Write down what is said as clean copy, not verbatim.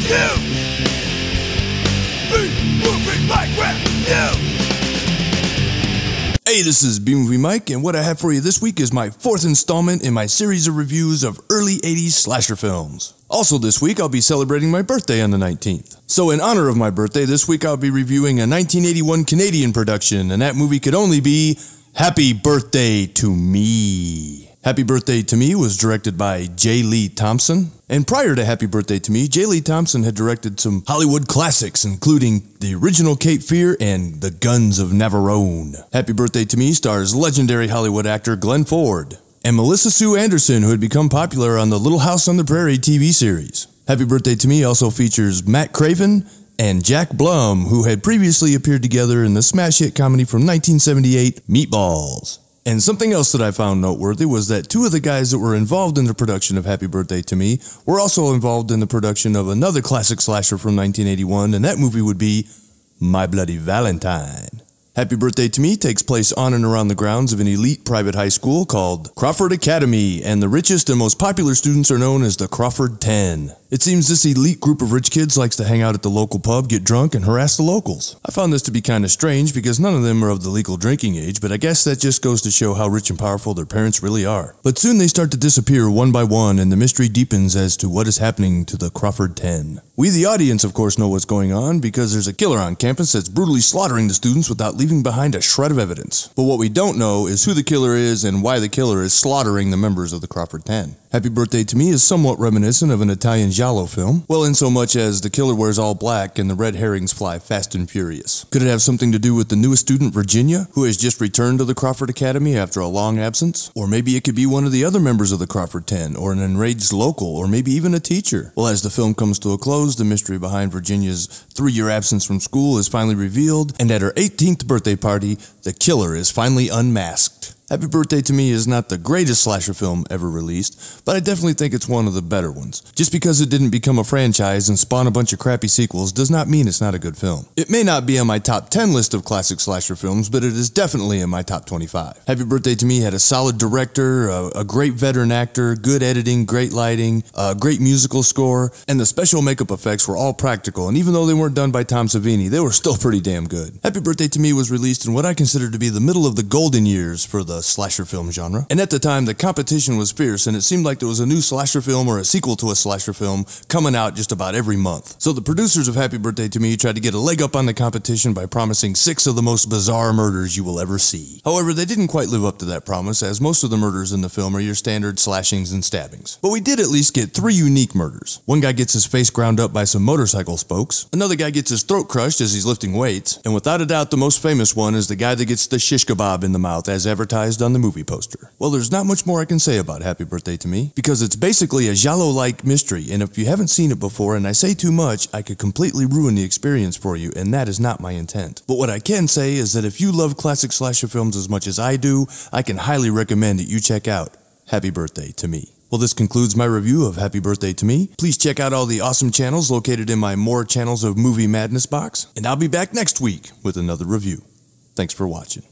you. B-Movie Mike with you. Hey, this is B-Movie Mike, and what I have for you this week is my fourth installment in my series of reviews of early 80s slasher films. Also this week, I'll be celebrating my birthday on the 19th. So in honor of my birthday, this week I'll be reviewing a 1981 Canadian production, and that movie could only be Happy Birthday to Me. Happy Birthday to Me was directed by J. Lee Thompson. And prior to Happy Birthday to Me, J. Lee Thompson had directed some Hollywood classics, including the original Cape Fear and The Guns of Navarone. Happy Birthday to Me stars legendary Hollywood actor Glenn Ford and Melissa Sue Anderson, who had become popular on the Little House on the Prairie TV series. Happy Birthday to Me also features Matt Craven and Jack Blum, who had previously appeared together in the smash hit comedy from 1978, Meatballs. And something else that I found noteworthy was that two of the guys that were involved in the production of Happy Birthday to Me were also involved in the production of another classic slasher from 1981, and that movie would be My Bloody Valentine. Happy Birthday to Me takes place on and around the grounds of an elite private high school called Crawford Academy, and the richest and most popular students are known as the Crawford 10. It seems this elite group of rich kids likes to hang out at the local pub, get drunk, and harass the locals. I found this to be kind of strange because none of them are of the legal drinking age, but I guess that just goes to show how rich and powerful their parents really are. But soon they start to disappear one by one, and the mystery deepens as to what is happening to the Crawford 10. We, the audience, of course, know what's going on because there's a killer on campus that's brutally slaughtering the students without leaving behind a shred of evidence. But what we don't know is who the killer is and why the killer is slaughtering the members of the Crawford 10. Happy Birthday to Me is somewhat reminiscent of an Italian giallo film, well, in so much as the killer wears all black and the red herrings fly fast and furious. Could it have something to do with the newest student, Virginia, who has just returned to the Crawford Academy after a long absence? Or maybe it could be one of the other members of the Crawford 10, or an enraged local, or maybe even a teacher. Well, as the film comes to a close, the mystery behind Virginia's 3-year absence from school is finally revealed, and at her 18th birthday party, the killer is finally unmasked. Happy Birthday to Me is not the greatest slasher film ever released, but I definitely think it's one of the better ones. Just because it didn't become a franchise and spawn a bunch of crappy sequels does not mean it's not a good film. It may not be on my top 10 list of classic slasher films, but it is definitely in my top 25. Happy Birthday to Me had a solid director, a great veteran actor, good editing, great lighting, a great musical score, and the special makeup effects were all practical, and even though they weren't done by Tom Savini, they were still pretty damn good. Happy Birthday to Me was released in what I consider to be the middle of the golden years for the slasher film genre. And at the time, the competition was fierce, and it seemed like there was a new slasher film or a sequel to a slasher film coming out just about every month. So the producers of Happy Birthday to Me tried to get a leg up on the competition by promising 6 of the most bizarre murders you will ever see. However, they didn't quite live up to that promise, as most of the murders in the film are your standard slashings and stabbings. But we did at least get 3 unique murders. One guy gets his face ground up by some motorcycle spokes, another guy gets his throat crushed as he's lifting weights, and without a doubt the most famous one is the guy that gets the shish kebab in the mouth as advertised on the movie poster. Well, there's not much more I can say about Happy Birthday to Me, because it's basically a giallo-like mystery, and if you haven't seen it before and I say too much, I could completely ruin the experience for you, and that is not my intent. But what I can say is that if you love classic slasher films as much as I do, I can highly recommend that you check out Happy Birthday to Me. Well, this concludes my review of Happy Birthday to Me. Please check out all the awesome channels located in my More Channels of Movie Madness box, and I'll be back next week with another review. Thanks for watching.